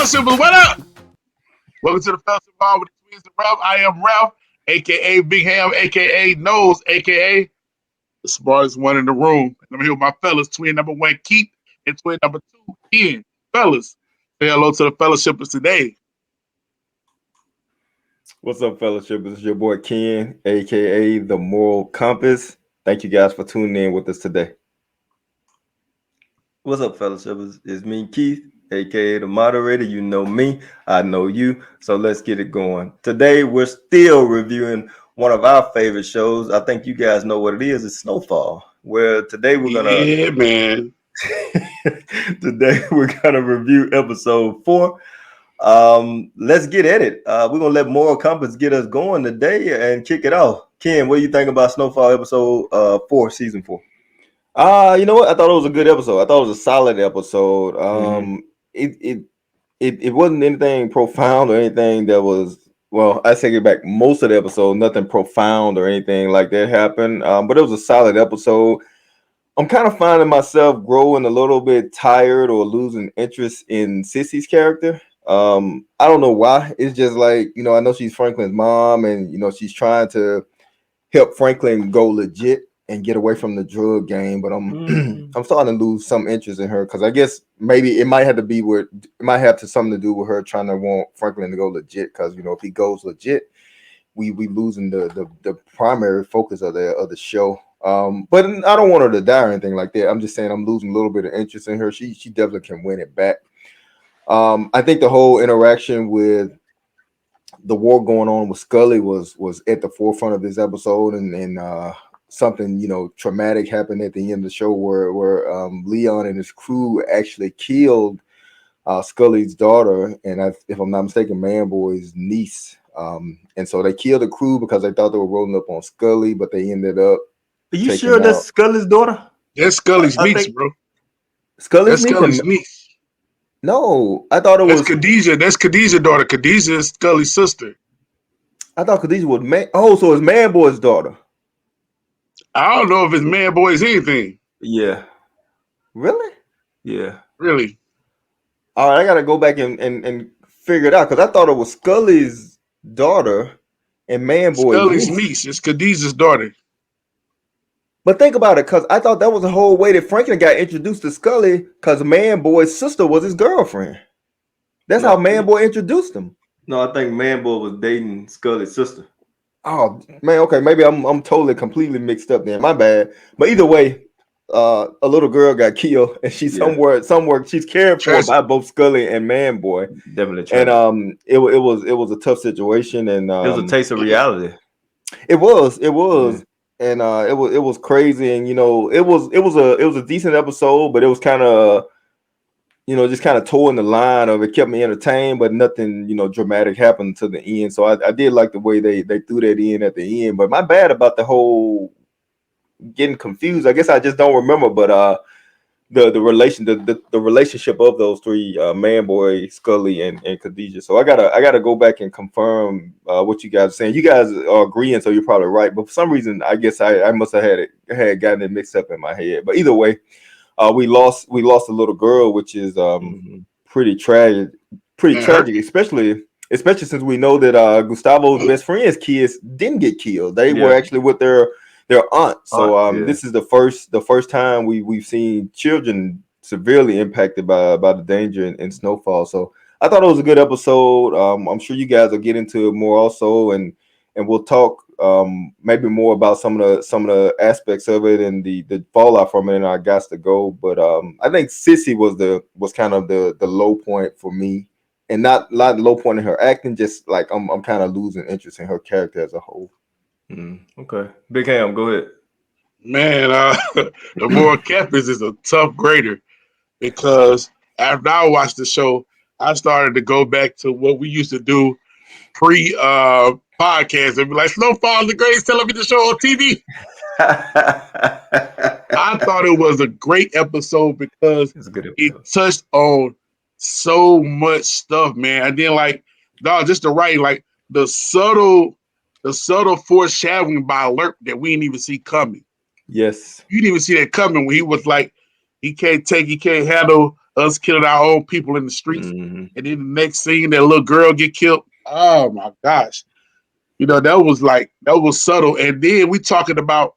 Fellowship, what up? Welcome to the Fellowship Bar with the Twins and Ralph. I am Ralph, aka Big Ham, aka Nose, aka the smartest one in the room. And I'm here with my fellas, twin number one, Keith, and twin number two, Ian. Fellas, say hello to the fellowshippers today. What's up, fellowship? This is your boy Ken, aka the Moral Compass. Thank you guys for tuning in with us today. What's up, fellowship? It's me, Keith, aka the moderator. You know me, I know you. So let's get it going. Today we're still reviewing one of our favorite shows. I think you guys know what it is. It's Snowfall. Where today we're gonna man. today we're gonna review episode 4. Let's get at it. We're gonna let Moral Compass get us going today and kick it off. Ken, what do you think about Snowfall episode 4, season 4? You know what? I thought it was a good episode. I thought it was a solid episode. It wasn't anything profound or anything that was, well, I take it back. Most of the episode, nothing profound or anything like that happened. But it was a solid episode. I'm kind of finding myself growing a little bit tired or losing interest in Sissy's character. I don't know why. It's just like, I know she's Franklin's mom, and she's trying to help Franklin go legit and get away from the drug game, but I'm starting to lose some interest in her because I guess maybe it might have something to do with her trying to want Franklin to go legit. Because if he goes legit, we losing the primary focus of the show. But I don't want her to die or anything like that. I'm just saying I'm losing a little bit of interest in her. She definitely can win it back. I think the whole interaction with the war going on with Scully was at the forefront of this episode, and something traumatic happened at the end of the show where Leon and his crew actually killed Scully's daughter, and if I'm not mistaken, Manboy's niece. And so they killed the crew because they thought they were rolling up on Scully, but they ended up. Are you sure that's Scully's daughter? That's Scully's niece, bro. Scully's niece. No, I thought it was Khadijah. That's Khadijah's daughter. Khadijah is Scully's sister. I thought Khadijah was so it's Manboy's daughter. I don't know if it's Manboy's anything. Yeah. Really? Yeah. Really? All right, I gotta go back and figure it out because I thought it was Scully's daughter and Manboy's Scully's niece. It's Khadijah's daughter. But think about it, because I thought that was the whole way that Franklin got introduced to Scully, because Manboy's sister was his girlfriend. That's how Manboy introduced him. No, I think Manboy was dating Scully's sister. Oh man, okay, maybe I'm totally completely mixed up then. My bad. But either way, a little girl got killed, and she's somewhere she's cared for by both Scully and Manboy. Definitely. And it was a tough situation, and it was a taste of reality. It was. And it was crazy, and it was a decent episode, but it was kind of just kind of towing the line of it, kept me entertained, but nothing dramatic happened to the end. So I did like the way they threw that in at the end. But my bad about the whole getting confused. I guess I just don't remember, but the relationship of those three, Manboy, Scully, and Khadijah. So I gotta go back and confirm what you guys are saying. You guys are agreeing, so you're probably right. But for some reason, I guess I must have had gotten it mixed up in my head. But either way, we lost a little girl, which is pretty tragic. Tragic, especially since we know that Gustavo's best friend's kids didn't get killed. They were actually with their aunt. So this is the first time we've seen children severely impacted by the danger in Snowfall. So I thought it was a good episode. I'm sure you guys will get into it more also, and we'll talk maybe more about some of the aspects of it and the fallout from it and our guys to go. But I think Sissy was kind of the low point for me, and not low point in her acting. Just like I'm kind of losing interest in her character as a whole. Okay, Big Ham, go ahead. Man, the Moral Compass is a tough grader because after I watched the show, I started to go back to what we used to do pre-podcast and be like, Snowfall is the greatest television show on TV. I thought it was a great episode because it touched on so much stuff, man. And then just the writing, the subtle foreshadowing by Alert that we didn't even see coming. Yes. You didn't even see that coming when he was like, he can't handle us killing our own people in the streets, Mhm. and then the next scene, that little girl get killed. Oh my gosh. That was subtle. And then we talking about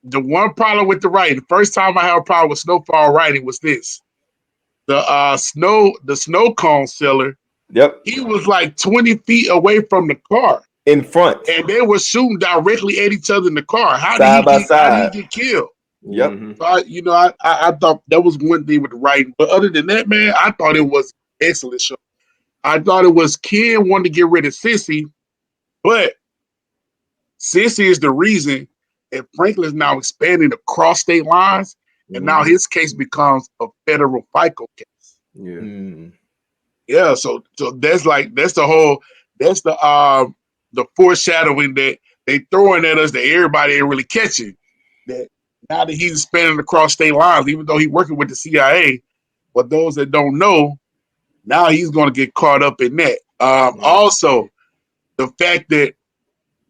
the one problem with the writing. The first time I had a problem with Snowfall writing was this. The snow cone seller, Yep. he was like 20 feet away from the car. In front. And they were shooting directly at each other in the car. How Side by did side. he get killed? Yep. Mhm. So I thought that was one thing with the writing. But other than that, man, I thought it was an excellent show. I thought it was Ken wanting to get rid of Sissy, but Sissy is the reason that Franklin is now expanding across state lines, and now his case becomes a federal FICO case. Yeah. Mm. Yeah, so that's the foreshadowing that they throwing at us that everybody ain't really catching. That now that he's expanding across state lines, even though he's working with the CIA, but those that don't know, now he's going to get caught up in that. Also, the fact that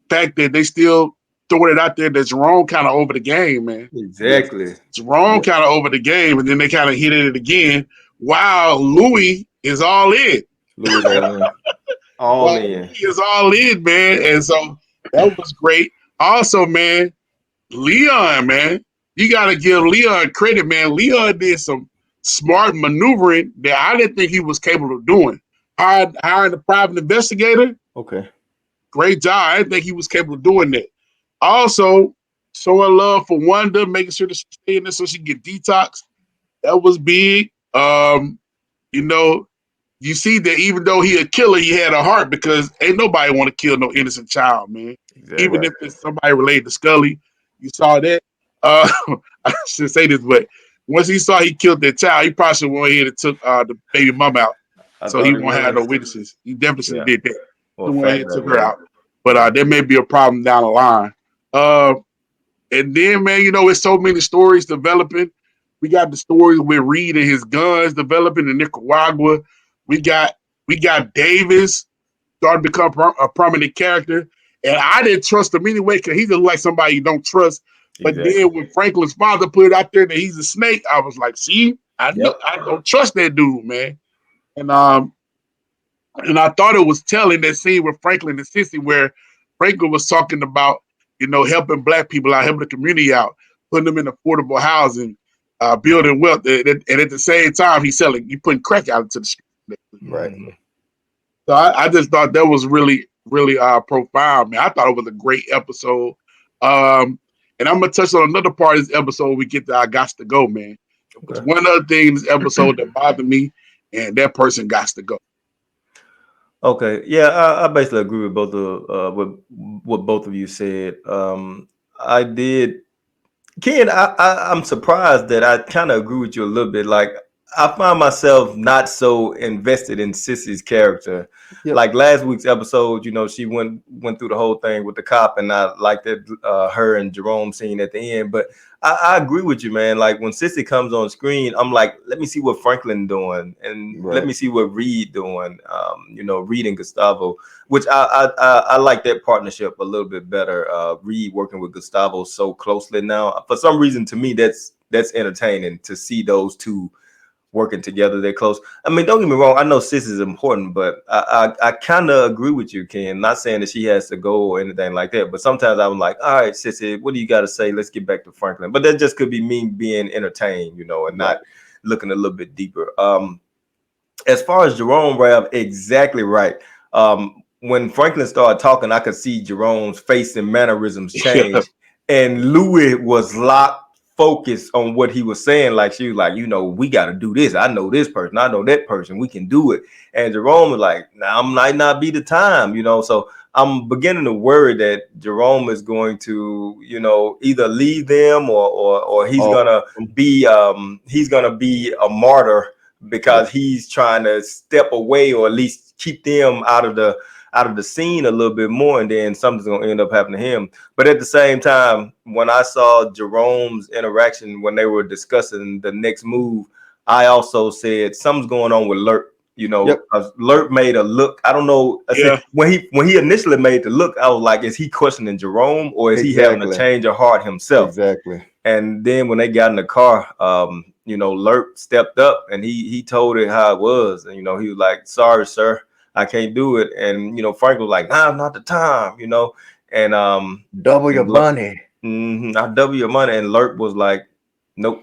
they still throwing it out there that Jerome kind of over the game, man. Exactly. Jerome kind of over the game, and then they kind of hit it again. While Louis is all in. Louis all in. He is all in, man. And so that was great. Also, man, Leon, man, you got to give Leon credit, man. Leon did some smart maneuvering that I didn't think he was capable of doing. Hiring a private investigator. Okay. Great job. I didn't think he was capable of doing that. Also, showing love for Wanda, making sure that she stay in there so she can get detox. That was big. You see that even though he a killer, he had a heart because ain't nobody want to kill no innocent child, man. Exactly. Even if it's somebody related to Scully, you saw that. I should say this, but once he saw he killed that child, he probably should went ahead and took the baby mom out, so he won't have no witnesses. He definitely should have did that. He went ahead and took her out, but there may be a problem down the line. And then, man, it's so many stories developing. We got the stories with Reed and his guns developing in Nicaragua. We got Davis starting to become a prominent character, and I didn't trust him anyway because he just like somebody you don't trust. But then when Franklin's father put it out there that he's a snake, I was like, see, I don't trust that dude, man. And I thought it was telling that scene with Franklin and Sissy where Franklin was talking about helping black people out, helping the community out, putting them in affordable housing, building wealth, and at the same time he's putting crack out into the street. Right. So I just thought that was really, really profound, man. I thought it was a great episode. And I'm gonna touch on another part of this episode when we get to I Got to Go, man. There's one other thing in this episode that bothered me, and that person got to go. Okay, yeah, I basically agree with both of what both of you said. I did, Ken. I'm surprised that I kind of agree with you a little bit. Like I find myself not so invested in Sissy's character. Yep. Like last week's episode, she went through the whole thing with the cop, and I liked that her and Jerome scene at the end. But I agree with you, man. Like when Sissy comes on screen, I'm like, let me see what Franklin doing, and let me see what Reed doing. Reed and Gustavo, which I like that partnership a little bit better. Reed working with Gustavo so closely now. For some reason, to me, that's entertaining to see those two working together. They're close. I mean, don't get me wrong. I know Sis is important, but I kind of agree with you, Ken. Not saying that she has to go or anything like that, but sometimes I'm like, all right, Sissy, what do you got to say? Let's get back to Franklin. But that just could be me being entertained, and not looking a little bit deeper. As far as Jerome, Rav, exactly right. When Franklin started talking, I could see Jerome's face and mannerisms change, and Louis was locked. Focus on what he was saying, like she was like, we got to do this. I know this person, I know that person, we can do it. And Jerome was like, now might not be the time, So I'm beginning to worry that Jerome is going to, either leave them or he's gonna be a martyr because he's trying to step away or at least keep them out of the scene a little bit more, and then something's gonna end up happening to him. But at the same time, when I saw Jerome's interaction when they were discussing the next move, I also said something's going on with Lurk. Lurk made a look. I don't know. Said, when he initially made the look, I was like, is he questioning Jerome or is he having a change of heart himself? Exactly. And then when they got in the car, Lerp stepped up and he told it how it was. And, he was like, sorry, sir, I can't do it. And, Frank was like, nah, not the time, and double your money. I double your money. And Lerp was like, nope,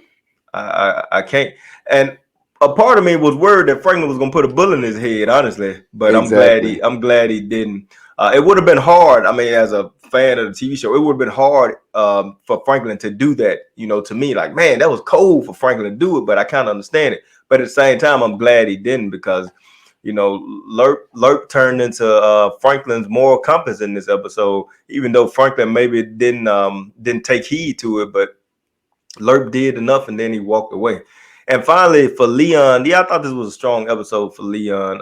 I can't. And a part of me was worried that Franklin was gonna put a bullet in his head, honestly. But Exactly. I'm glad he didn't. It would have been hard. I mean, as a fan of the TV show, it would have been hard for Franklin to do that. To me, like, man, that was cold for Franklin to do it. But I kind of understand it. But at the same time, I'm glad he didn't, because Lerp turned into Franklin's moral compass in this episode. Even though Franklin maybe didn't take heed to it, but Lerp did enough, and then he walked away. And finally, for Leon, I thought this was a strong episode for Leon.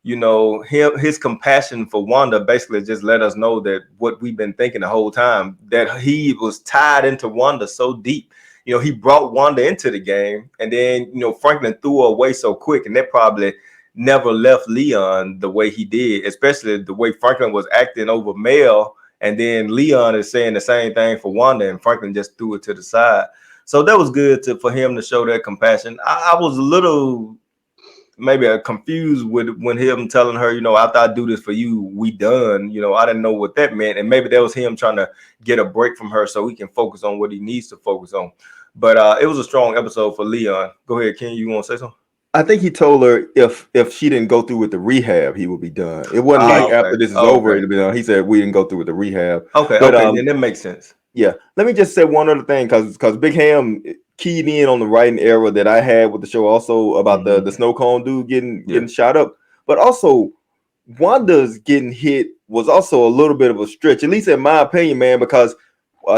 His compassion for Wanda basically just let us know that what we've been thinking the whole time, that he was tied into Wanda so deep. He brought Wanda into the game, and then, Franklin threw her away so quick, and that probably never left Leon the way he did, especially the way Franklin was acting over Mel. And then Leon is saying the same thing for Wanda, and Franklin just threw it to the side. So that was good for him to show that compassion. I was a little maybe confused when him telling her, after I do this for you, we done. I didn't know what that meant. And maybe that was him trying to get a break from her so he can focus on what he needs to focus on. But it was a strong episode for Leon. Go ahead, Ken. You want to say something? I think he told her if she didn't go through with the rehab, he would be done. It wasn't like after this is over, it'll be done. He said we didn't go through with the rehab. Okay, then that makes sense. Yeah. Let me just say one other thing, because Big Ham keyed in on the writing error that I had with the show, also about the snow cone dude getting shot up. But also Wanda's getting hit was also a little bit of a stretch, at least in my opinion, man, because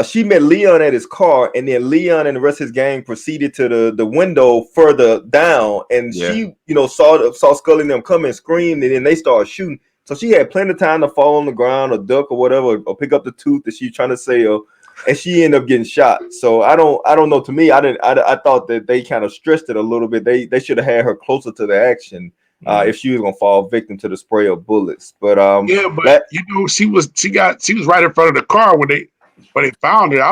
she met Leon at his car, and then Leon and the rest of his gang proceeded to the window further down, and she, saw Scully and them come and screamed, and then they started shooting. So she had plenty of time to fall on the ground or duck or whatever, or pick up the tooth that she's trying to sell, and she ended up getting shot. So I don't know. To me, I thought that they kind of stressed it a little bit. They should have had her closer to the action if she was gonna fall victim to the spray of bullets. But she was right in front of the car when they found her.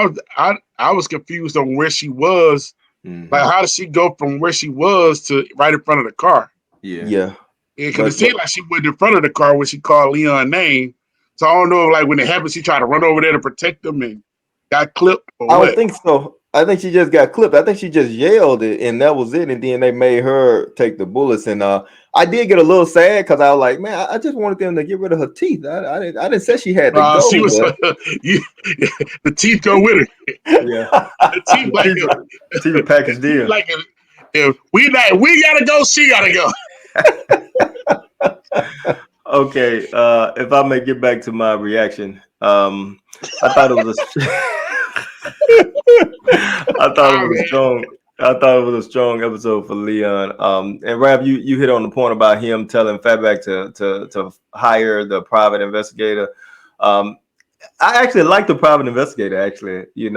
I was confused on where she was. Like, how did she go from where she was to right in front of the car? Yeah. Because it seemed like she went in front of the car when she called Leon's name. So I don't know, like, when it happened, she tried to run over there to protect them and got clipped. Or I what? don't think so. I think she just got clipped. I think she just yelled it, and that was it. And then they made her take the bullets. And I did get a little sad because I was like, man, I just wanted them to get rid of her teeth. I didn't say she had to go. She was the teeth go with her. Yeah, the teeth like teeth package deal. Like if we gotta go, she gotta go. Okay, if I may get back to my reaction, I thought it was I thought it was a strong episode for Leon. And Rab, you hit on the point about him telling Fatback to hire the private investigator. I actually like the private investigator. Actually, he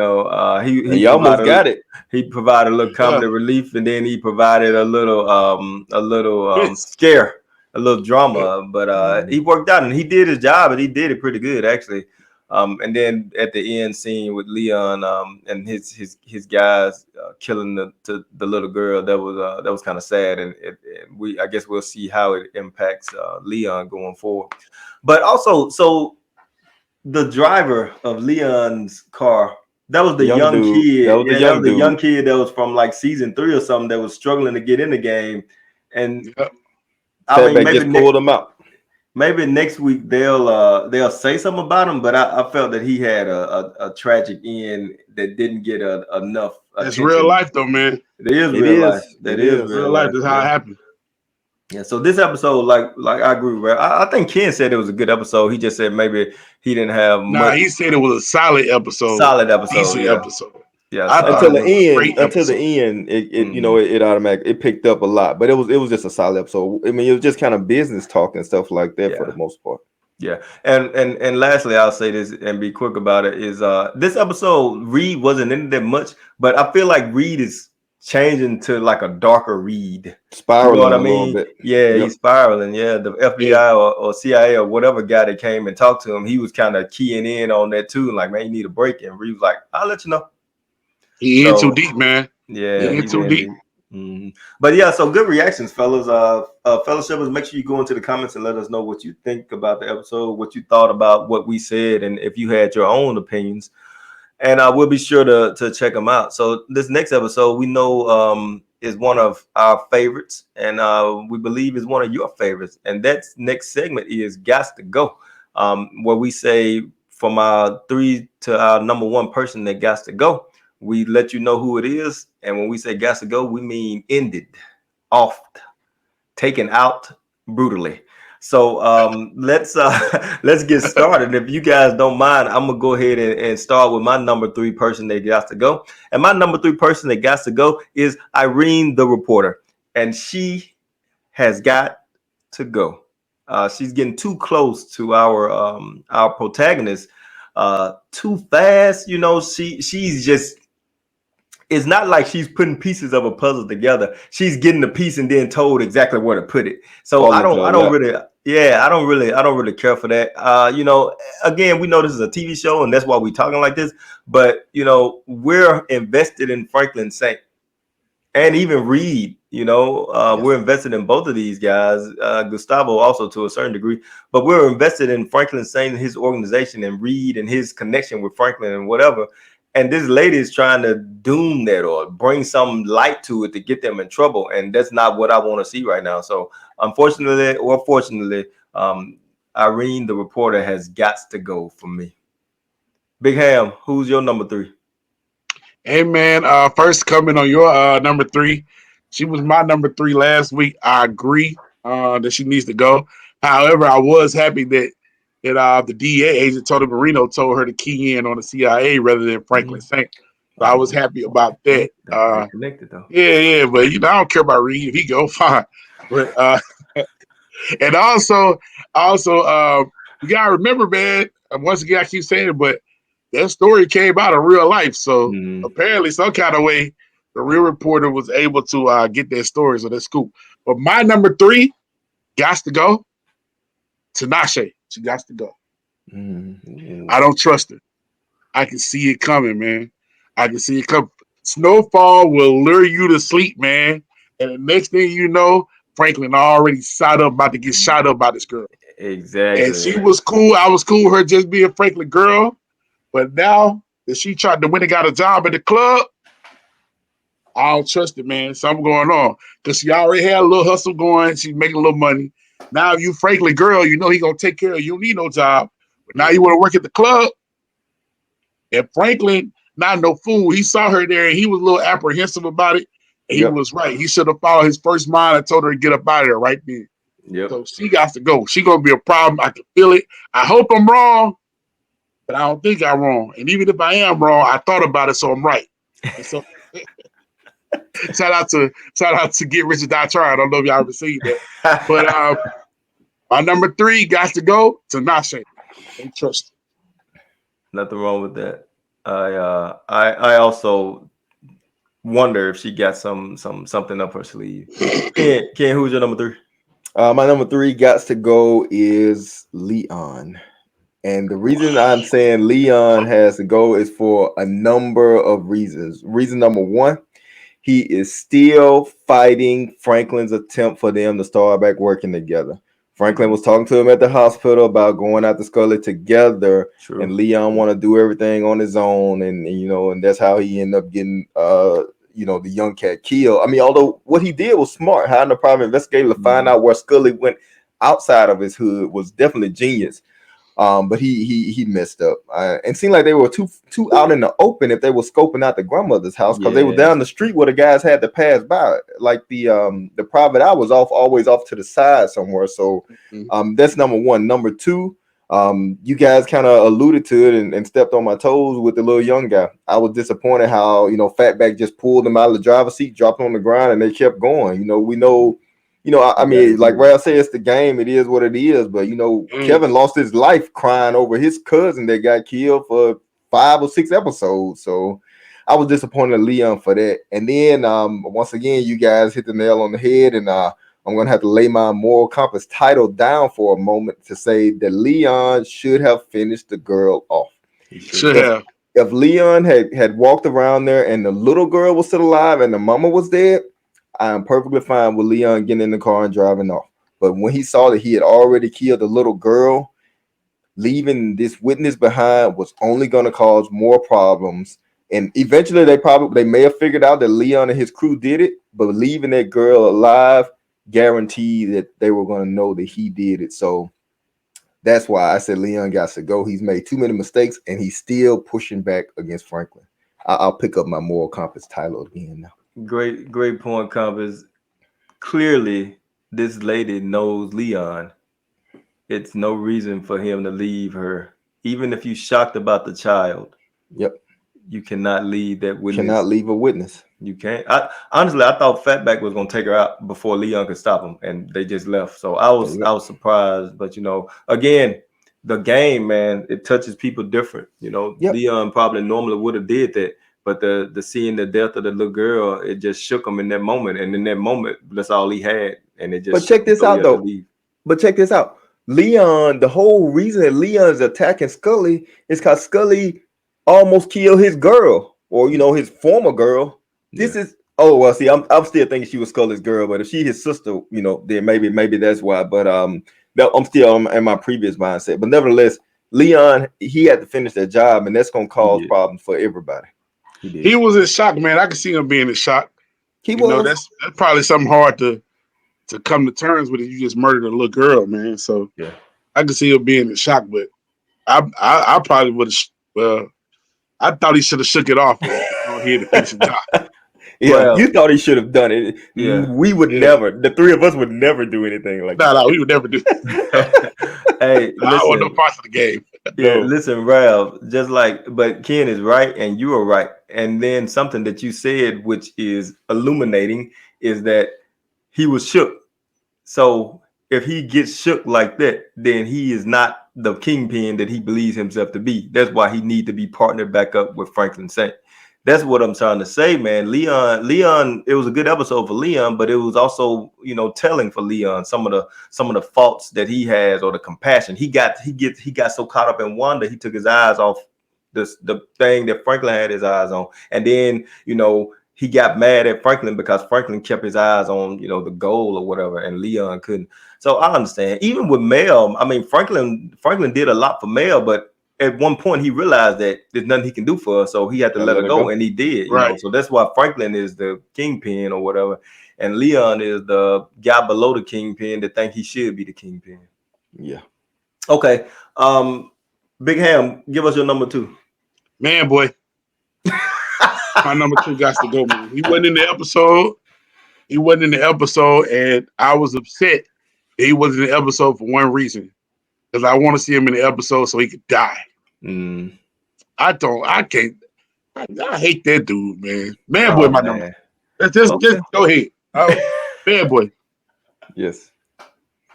almost got it. He provided a little comedy relief, and then he provided a little scare, a little drama. But he worked out, and he did his job, and he did it pretty good, actually. And then at the end scene with Leon and his guys killing the little girl, that was kind of sad, and I guess we'll see how it impacts Leon going forward. But also, so the driver of Leon's car, that was the young kid. That was the young kid that was from like season 3 or something that was struggling to get in the game, and I mean, maybe just pulled him out. Maybe next week they'll say something about him, but I felt that he had a tragic end that didn't get enough attention. It's real life, though, man. It is real life. That is real life. That's how it happened. Yeah. So this episode, like I agree with. I think Ken said it was a good episode. He just said maybe he didn't have. He said it was a solid episode. Decent episode. Yeah, until the end, it automatically picked up a lot, but it was just a solid episode. I mean, it was just kind of business talk and stuff like that for the most part. Yeah, and lastly, I'll say this and be quick about it is this episode Reed wasn't in that much, but I feel like Reed is changing to like a darker Reed, spiraling. You know what I mean? Yeah, he's spiraling. Yeah, the FBI or CIA or whatever guy that came and talked to him, he was kind of keying in on that too, like, man, you need a break, and Reed was like, I'll let you know. He in too deep, man. Yeah, in he's too in deep. deep. But yeah, so good reactions, fellas. Fellowshippers, make sure you go into the comments and let us know what you think about the episode, what you thought about what we said, and if you had your own opinions. And we'll be sure to check them out. So this next episode, we know is one of our favorites, and we believe is one of your favorites. And that next segment is Gots to Go, where we say from our 3 to our number 1 person that gots to go. We let you know who it is, and when we say gots to go, we mean ended, off, taken out brutally. So let's let's get started. If you guys don't mind, I'm gonna go ahead and start with my number 3 person that got to go. And my number 3 person that got to go is Irene the reporter, and she has got to go. She's getting too close to our protagonist, too fast. You know, she's just, it's not like she's putting pieces of a puzzle together. She's getting the piece and then told exactly where to put it. So I don't really care for that. You know, again, we know this is a TV show and that's why we're talking like this. But you know, we're invested in Franklin Saint and even Reed. You know, we're invested in both of these guys. Gustavo also to a certain degree, but we're invested in Franklin Saint and his organization, and Reed and his connection with Franklin and whatever. And this lady is trying to doom that or bring some light to it to get them in trouble. And that's not what I want to see right now. So unfortunately or fortunately, Irene, the reporter, has got to go for me. Big Ham, who's your number 3? Hey man, first coming on your number 3. She was my number 3 last week. I agree that she needs to go. However, I was happy that the DA agent Tony Marino told her to key in on the CIA rather than Franklin Saint. So I was happy about that. Connected though. Yeah, but you know, I don't care about Reed. If he go, fine. But and also you gotta remember, man. Once again, I keep saying it, but that story came out of real life. So apparently, some kind of way, the real reporter was able to get that story. So that's cool. But my number 3 got to go. Tinashe. She got to go. I don't trust her. I can see it coming, man. I can see it come. Snowfall will lure you to sleep, man. And the next thing you know, Franklin already about to get shot up by this girl. Exactly. And she was cool. I was cool with her just being Franklin girl. But now that she tried to win and got a job at the club, I don't trust it, man. Something going on. Because she already had a little hustle going. She's making a little money. Now, if you Franklin girl, you know he going to take care of you. You don't need no job. But now you want to work at the club. And Franklin, not no fool, he saw her there and he was a little apprehensive about it. And he was right. He should have followed his first mind and told her to get up out of there right then. So she got to go. She going to be a problem. I can feel it. I hope I'm wrong, but I don't think I'm wrong. And even if I am wrong, I thought about it, so I'm right. And so shout out to Get Rich or Die Trying. I don't know if y'all ever seen that. But my number 3 got to go to Tinashe. Don't trust it. Nothing wrong with that. I also wonder if she got something up her sleeve. Ken, who's your number 3? My number 3 got to go is Leon. And the reason I'm saying Leon has to go is for a number of reasons. Reason number 1, he is still fighting Franklin's attempt for them to start back working together. Franklin was talking to him at the hospital about going out to Scully together. True. And Leon want to do everything on his own, and you know, and that's how he ended up getting you know, the young cat killed. I mean, although what he did was smart, hiring a private investigator to find out where Scully went outside of his hood was definitely genius. But he messed up. And seemed like they were too out in the open if they were scoping out the grandmother's house, because they were down the street where the guys had to pass by. Like the private eye was always off to the side somewhere. So that's number 1. Number 2, you guys kind of alluded to it and stepped on my toes with the little young guy. I was disappointed how, you know, Fatback just pulled him out of the driver's seat, dropped him on the ground, and they kept going. You know, we know. You know, I mean, like Ralph said, it's the game. It is what it is. But, you know, Kevin lost his life crying over his cousin that got killed for 5 or 6 episodes. So I was disappointed in Leon for that. And then once again, you guys hit the nail on the head. And I'm going to have to lay my moral compass title down for a moment to say that Leon should have finished the girl off. He should have. if Leon had walked around there and the little girl was still alive and the mama was dead, I am perfectly fine with Leon getting in the car and driving off. But when he saw that he had already killed the little girl, leaving this witness behind was only going to cause more problems. And eventually they may have figured out that Leon and his crew did it, but leaving that girl alive guaranteed that they were going to know that he did it. So that's why I said Leon got to go. He's made too many mistakes, and he's still pushing back against Franklin. I'll pick up my moral compass title again now. Great point, Compass. Clearly, this lady knows Leon. It's no reason for him to leave her. Even if you're shocked about the child. Yep. You cannot leave that witness. Cannot leave a witness. You can't. Honestly, I thought Fatback was gonna take her out before Leon could stop him, and they just left. So I was surprised. But again, the game, man, it touches people different. Yep. Leon probably normally would have did that, but the seeing the death of the little girl, it just shook him in that moment. And in that moment, that's all he had. And it just. But check this out, though. But check this out. Leon, the whole reason that Leon's attacking Scully is because Scully almost killed his girl, or his former girl. This is see, I'm still thinking she was Scully's girl, but if she his sister, then maybe that's why. But I'm still in my previous mindset. But nevertheless, Leon, he had to finish that job, and that's gonna cause problems for everybody. He was in shock, man. I could see him being in shock. He was. That's probably something hard to come to terms with. If you just murdered a little girl, man. So I could see him being in shock, but I probably would have. Well, I thought he should have shook it off here to finish the job. You thought he should have done it. Yeah, we would never. The three of us would never do anything like that. No, we would never do. Hey, listen, I want no parts of the game. Listen, Ralph. But Ken is right, and you are right. And then something that you said, which is illuminating, is that he was shook. So if he gets shook like that, then he is not the kingpin that he believes himself to be. That's why he need to be partnered back up with Franklin Saint. That's what I'm trying to say, man. Leon, it was a good episode for Leon, but it was also, telling for Leon some of the faults that he has, or the compassion. He got so caught up in Wanda, he took his eyes off the thing that Franklin had his eyes on. And then, he got mad at Franklin because Franklin kept his eyes on, the goal or whatever, and Leon couldn't. So I understand. Even with Mel, I mean, Franklin did a lot for Mel, but at one point he realized that there's nothing he can do for her, so he had to let her go, and he did. Right. So that's why Franklin is the kingpin or whatever, and Leon is the guy below the kingpin that think he should be the kingpin. Yeah. Okay. Big Ham, give us your number 2. Man, boy. My number 2 got to go, man. He wasn't in the episode, and I was upset that he wasn't in the episode for one reason. Because I want to see him in the episode so he could die. I hate that dude, man. Man, boy, my number. Just go ahead. Man, boy. Yes.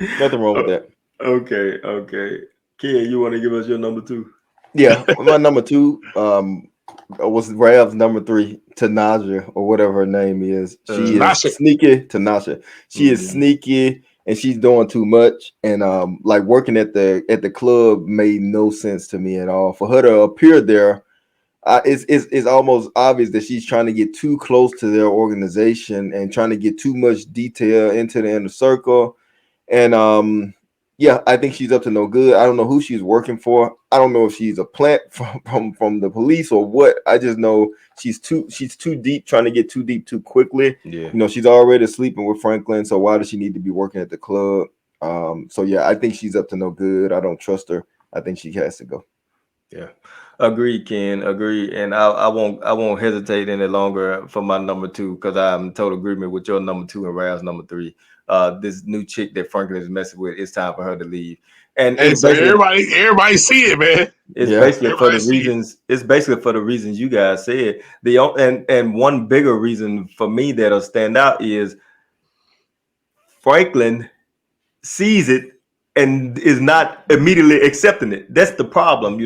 Nothing wrong with that. Okay. Ken, you want to give us your number 2? Yeah, my number 2 was Rav's number 3, Tanaja, or whatever her name is. She is sneaky. Tanasha. She is sneaky, and she's doing too much. And working at the club made no sense to me at all. For her to appear there, it's almost obvious that she's trying to get too close to their organization and trying to get too much detail into the inner circle. And I think she's up to no good. I don't know who she's working for. I don't know if she's a plant from the police or what. I just know she's too deep, trying to get too deep too quickly. Yeah. She's already sleeping with Franklin, so why does she need to be working at the club? I think she's up to no good. I don't trust her. I think she has to go. Yeah. Agreed, Ken. Agreed. And I won't hesitate any longer for my number 2, because I'm in total agreement with your number 2 and Rav's number 3. This new chick that Franklin is messing with, it's time for her to leave. And so everybody see it, man. It's basically for the reasons. It's basically for the reasons you guys said. And one bigger reason for me that'll stand out is Franklin sees it and is not immediately accepting it. That's the problem,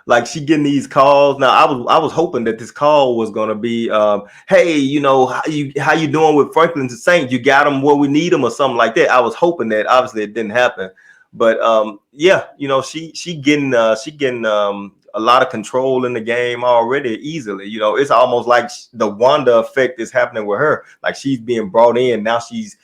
Like, she getting these calls. Now, I was hoping that this call was gonna be, hey, how you doing with Franklin Saint? You got him where we need him, or something like that. I was hoping that. Obviously, it didn't happen. But she getting a lot of control in the game already easily. You know, it's almost like the Wanda effect is happening with her. Like she's being brought in now. She's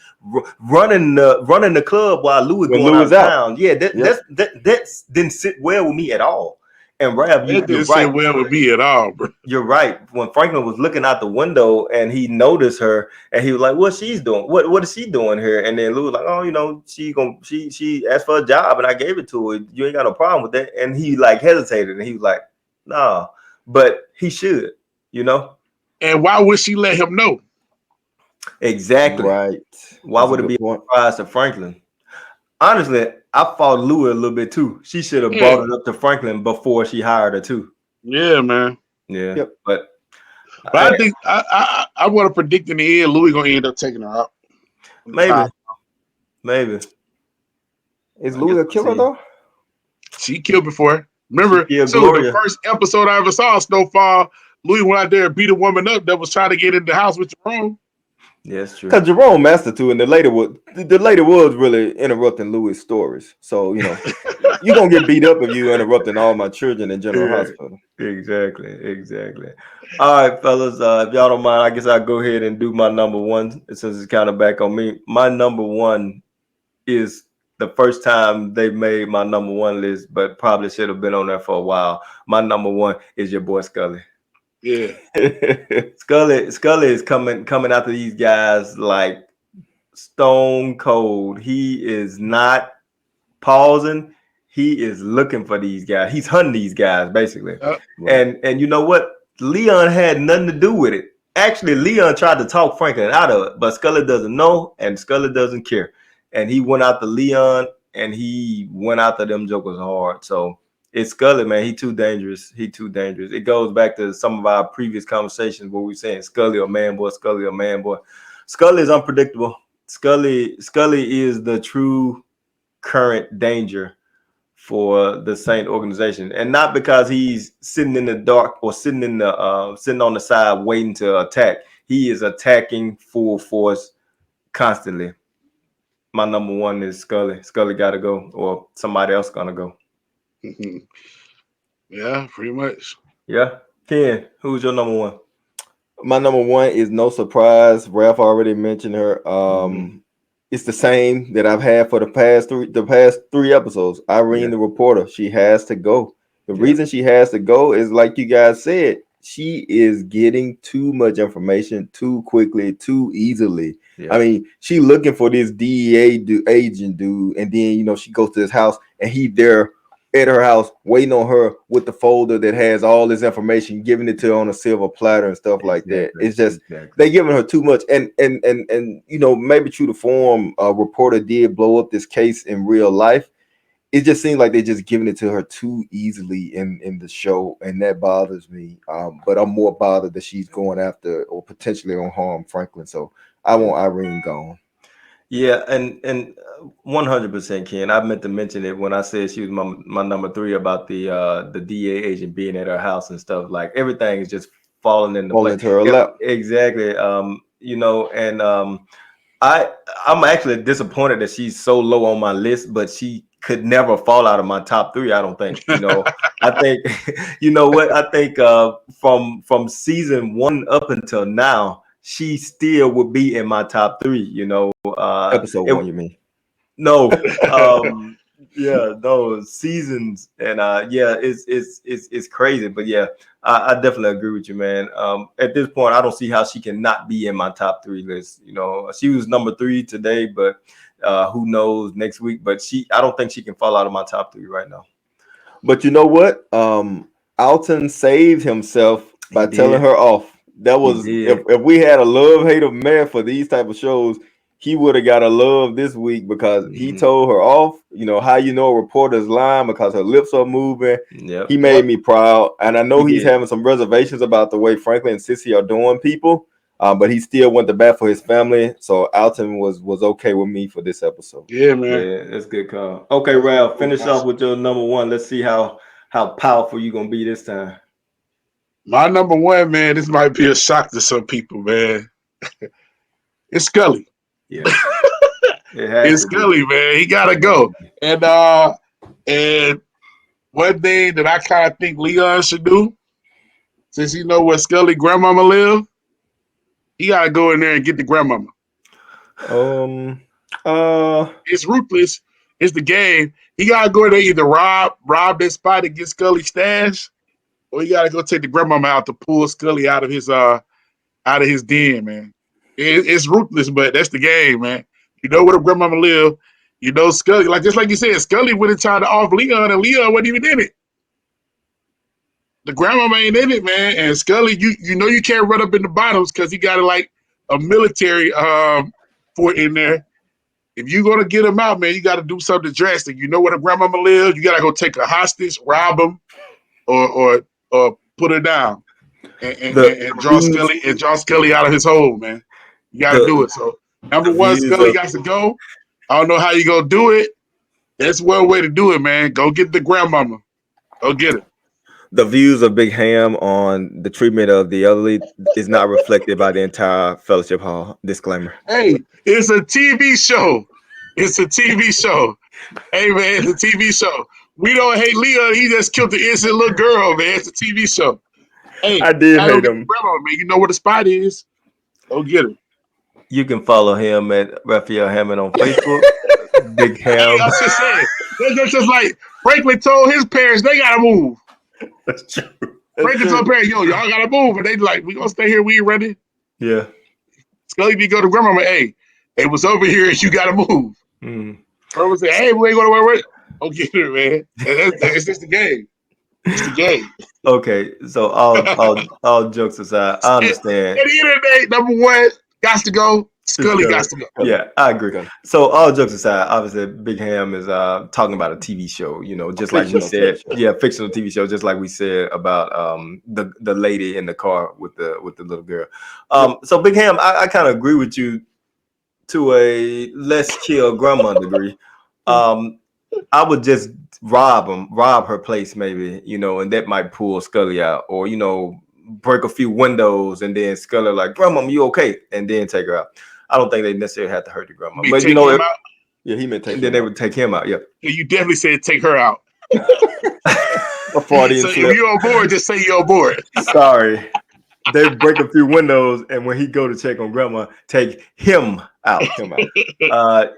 running the club while Louis going out of town. Yeah, that didn't sit well with me at all. And Rav, It didn't sit well with me at all, bro. You're right. When Franklin was looking out the window and he noticed her, and he was like, "What she's doing? What is she doing here?" And then Lou was like, "Oh, you know, she asked for a job, and I gave it to her. You ain't got no problem with that." And he like hesitated, and he was like, "Nah," but he should, you know. And why would she let him know? Exactly. Right. Why would it be a surprise to Franklin? Honestly, I fought Louis a little bit too. She should have brought it up to Franklin before she hired her too. Yeah, man. Yeah. Yep. But I think I want to predict in the end Louis gonna end up taking her out. Maybe. Is Louis a killer though? She killed before. Remember, the first episode I ever saw, Snowfall, Louis went out there and beat a woman up that was trying to get in the house with Jerome. Yeah, that's true. Because Jerome mastered too, and the lady was really interrupting Louis' stories. So you know, you're gonna get beat up if you interrupting all my children in General Hospital. Exactly. All right, fellas. If y'all don't mind, I guess I'll go ahead and do my number one since it's kind of back on me. My number one is the first time they made my number one list, but probably should have been on there for a while. My number one is your boy Scully. Yeah. Scully is coming after these guys like stone cold. He is not pausing. He is looking for these guys. He's hunting these guys basically. Right. And you know what? Leon had nothing to do with it. Actually, Leon tried to talk Franklin out of it, but Scully doesn't know and Scully doesn't care. And he went after Leon and he went after them jokers hard. So it's Scully, man. He too dangerous. It goes back to some of our previous conversations where we saying Scully or man boy, Scully or man boy. Scully is unpredictable. Scully is the true current danger for the Saint organization, and not because he's sitting in the dark or sitting on the side waiting to attack. He is attacking full force constantly. My number one is Scully. Scully got to go, or somebody else gonna go. Yeah, pretty much. Yeah. Ken, who's your number one? My number one is no surprise. Ralph already mentioned her. It's the same that I've had for the past three episodes. Irene, the reporter, she has to go. The reason she has to go is like you guys said, she is getting too much information too quickly, too easily. Yeah. I mean, she looking for this DEA agent dude, and then she goes to his house and he there at her house waiting on her with the folder that has all this information, giving it to her on a silver platter and stuff like that. It's just they giving her too much, and maybe true to form, a reporter did blow up this case in real life. It just seems like they're just giving it to her too easily in the show, and that bothers me. But I'm more bothered that she's going after or potentially on harm Franklin. So I want Irene gone. Yeah, and 100%, Ken. I meant to mention it when I said she was my number three about the DA agent being at her house and stuff. Like everything is just falling into place. Her lap. Exactly. I'm actually disappointed that she's so low on my list, but she could never fall out of my top three. I don't think. I think I think from season 1 up until now, she still would be in my top three. Episode 1, you mean? No, seasons, and it's crazy, but yeah, I definitely agree with you, man. At this point, I don't see how she can not be in my top three list. She was number 3 today, but who knows next week? But I don't think she can fall out of my top 3 right now. But you know what? Alton saved himself by telling her off. That was if we had a love-hate affair for these type of shows, he would have got a love this week because he told her off. How a reporter's lying because her lips are moving. Yep. He made me proud, and I know he's having some reservations about the way Franklin and Sissy are doing people. But he still went to bat for his family, so Alton was okay with me for this episode. Yeah, man. Yeah, that's a good call. Okay, Ralph, finish off with your number one. Let's see how powerful you're gonna be this time. My number one, man, this might be a shock to some people, man. It's Scully. Yeah. It's Scully, man. He gotta go. And one thing that I kind of think Leon should do, since you know where Scully grandmama live, he gotta go in there and get the grandmama. It's ruthless. It's the game. He gotta go in there either rob that spot and get Scully stash, or he gotta go take the grandmama out to pull Scully out of his den, man. It's ruthless, but that's the game, man. You know where the grandmama live. You know Scully, just like you said, Scully went and tried to off Leon, and Leon wasn't even in it. The grandmama ain't in it, man. And Scully, you know you can't run up in the bottoms because he got a military fort in there. If you're gonna get him out, man, you got to do something drastic. You know where the grandmama lives. You gotta go take a hostage, rob him, or put her down, and draw Scully out of his hole, man. You got to do it. So number one, Scully got to go. I don't know how you gonna do it. That's one way to do it, man. Go get the grandmama. Go get it. The views of Big Ham on the treatment of the elderly is not reflected by the entire Fellowship Hall. Disclaimer. Hey, it's a TV show. It's a TV show. Hey, man, it's a TV show. We don't hate Leon. He just killed the innocent little girl, man. It's a TV show. Hey, I did hate him. Grandma, man. You know where the spot is. Go get him. You can follow him at Raphael Hammond on Facebook. Big Ham. Hey, I was just saying. That's just like Franklin told his parents they got to move. That's true. Franklin told parents, yo, y'all got to move. And they like, we going to stay here. We ain't ready. Yeah. Scully be go to grandma, hey, what's over here? You got to move. Grandma say, hey, we ain't going to work. Don't get it, man. It's just the game. It's the game. Okay, so all jokes aside, I understand. At the end of the day, number one, got to go. Scully got to go. Yeah, I agree. So all jokes aside, obviously Big Ham is talking about a TV show, just like we said. Yeah, fictional TV show, just like we said about the lady in the car with the little girl. So Big Ham, I kind of agree with you to a less chill grandma degree. I would just rob her place maybe, and that might pull Scully out, or break a few windows and then Scully like, grandma, you okay? And then take her out. I don't think they necessarily have to hurt the grandma, but he meant take. Then they would take him out. Yeah, you definitely said take her out. A Freudian so if you're on board, just say you're on board. Sorry, they break a few windows, and when he go to check on grandma, take him out.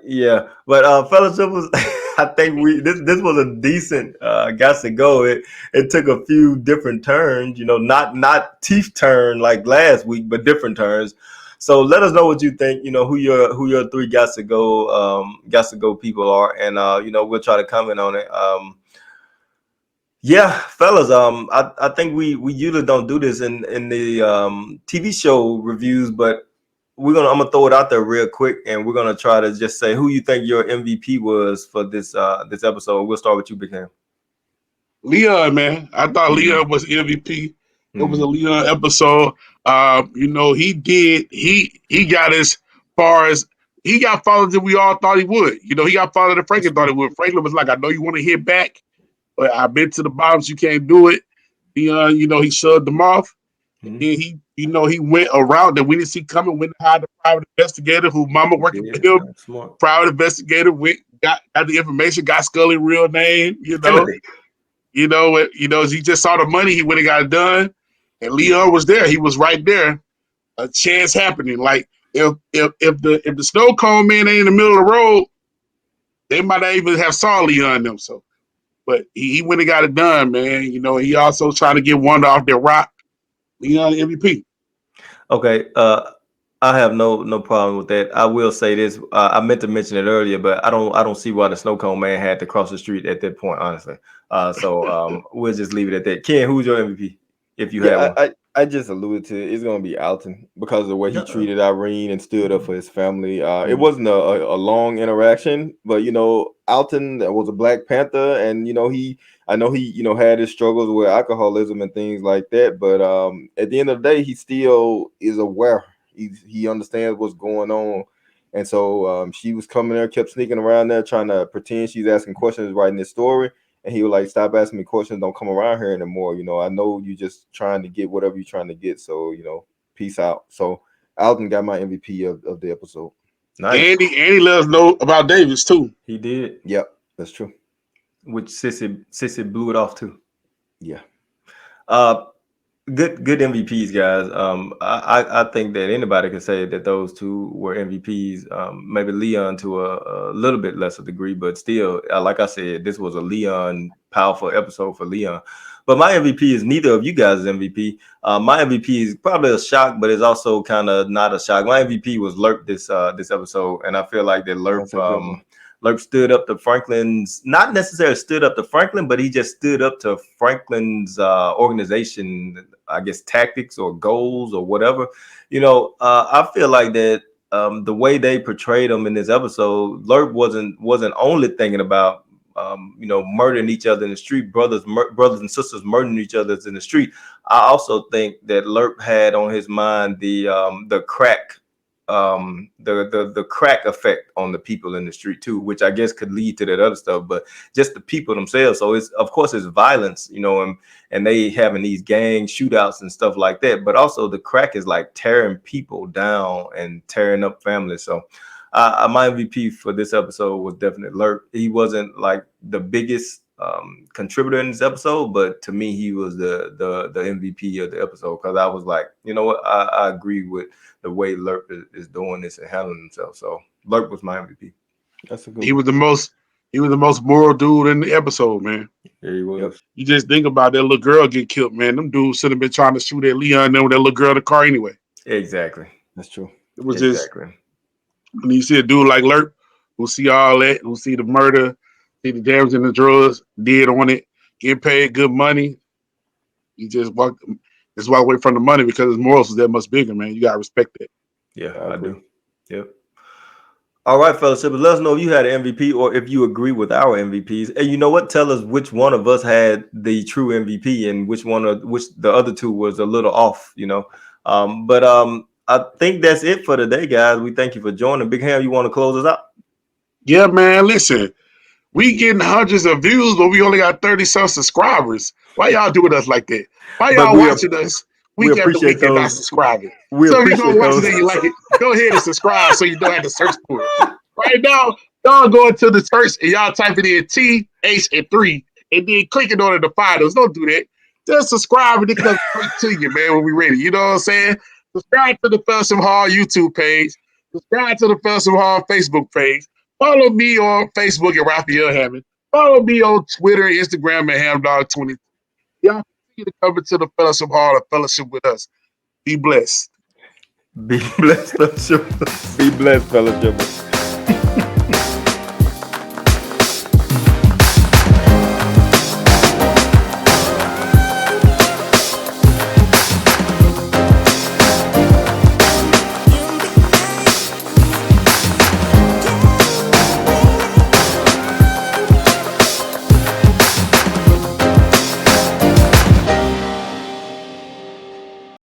Yeah, but Fellowship was. I think this was a decent got to go. It took a few different turns, not teeth turn like last week, but different turns. So let us know what you think, who your three got to go people are, and we'll try to comment on it. Yeah, fellas, I think we usually don't do this in the TV show reviews, but I'm gonna throw it out there real quick, and we're gonna try to just say who you think your MVP was for this episode. We'll start with you, Big Ham. Leon, man, I thought Leon was MVP. It was a Leon episode. He got as far as he got farther than we all thought he would. He got farther than Franklin thought he would. Franklin was like, I know you want to hit back, but I've been to the bottoms. You can't do it. Leon, he shoved them off. And then he went a route that we didn't see coming, went to hide the private investigator who mama working with him. Smart. Private investigator got the information, got Scully real name, he just saw the money, he went and got it done. And Leon was there. He was right there. A chance happening. Like if the snow cone man ain't in the middle of the road, they might not even have saw Leon them. So, but he went and got it done, man. He also trying to get Wanda off their rock. Leon MVP. Okay. I have no problem with that. I will say this. I meant to mention it earlier, but I don't see why the snow cone man had to cross the street at that point, honestly. So we'll just leave it at that. Ken, who's your MVP? If you have one. I just alluded to it's going to be Alton because of the way he treated Irene and stood up for his family. It wasn't a long interaction, but Alton was a Black Panther, and he had his struggles with alcoholism and things like that. But at the end of the day, he still is aware. He understands what's going on, and so she was coming there, kept sneaking around there, trying to pretend she's asking questions, writing this story. And he was like, stop asking me questions. Don't come around here anymore. I know you just trying to get whatever you're trying to get. So, peace out. So Alton got my MVP of the episode. Nice. Andy let us know about Davis too. He did. Yep, that's true. which Sissy blew it off too. Yeah. Good MVPs, guys. I think that anybody can say that those two were MVPs. Maybe Leon to a little bit lesser degree, but still, like I said, this was a Leon powerful episode for Leon. But my MVP is neither of you guys' MVP. My MVP is probably a shock, but it's also kind of not a shock. My MVP was Lerp this episode, and I feel like that Lerp stood up to Franklin's, not necessarily stood up to Franklin, but he just stood up to Franklin's organization, I guess, tactics or goals or whatever. I feel like that the way they portrayed him in this episode, Lerp wasn't only thinking about murdering each other in the street, brothers and sisters murdering each other in the street. I also think that Lerp had on his mind the crack. The crack effect on the people in the street too, which I guess could lead to that other stuff, but just the people themselves. So it's violence, and they having these gang shootouts and stuff like that. But also the crack is like tearing people down and tearing up families. So my MVP for this episode was definitely Lerp. He wasn't like the biggest contributor in this episode, but to me he was the MVP of the episode, because I was like, you know what, I agree with the way Lerp is doing this and handling himself. So Lerp was my MVP. That's a good. He was the most moral dude in the episode, man. Yeah, he was. Yep. You just think about that little girl get killed, man. Them dudes should have been trying to shoot at Leon and with that little girl in the car anyway. Exactly. That's true. It was exactly. just when you see a dude like Lerp who see all that, who see the murder, see the damage and the drugs, did on it, get paid good money. You just walk away from the money because his morals is that much bigger, man. You gotta respect that. Yeah, I do. Yep. All right, fellas, let us know if you had an MVP or if you agree with our MVPs. And you know what? Tell us which one of us had the true MVP and which the other two was a little off, But I think that's it for today, guys. We thank you for joining. Big Ham, you want to close us out? Yeah, man. Listen, we getting hundreds of views, but we only got 30-some subscribers. Why y'all doing us like that? Why y'all watching us week after week and not subscribing? So if you're gonna watch it and you like it, go ahead and subscribe so you don't have to search for it. Right now, y'all going to the search and y'all typing in TH and 3 and then clicking on it to find us. Don't do that. Just subscribe and it comes straight to you, man, when we ready. You know what I'm saying? Subscribe to the Fellowship Hall YouTube page. Subscribe to the Fellowship Hall Facebook page. Follow me on Facebook at Raphael Hammond. Follow me on Twitter and Instagram at HamDog20. Y'all continue to come into the Fellowship Hall and fellowship with us. Be blessed. Be blessed, fellowship. Be blessed, fellowship.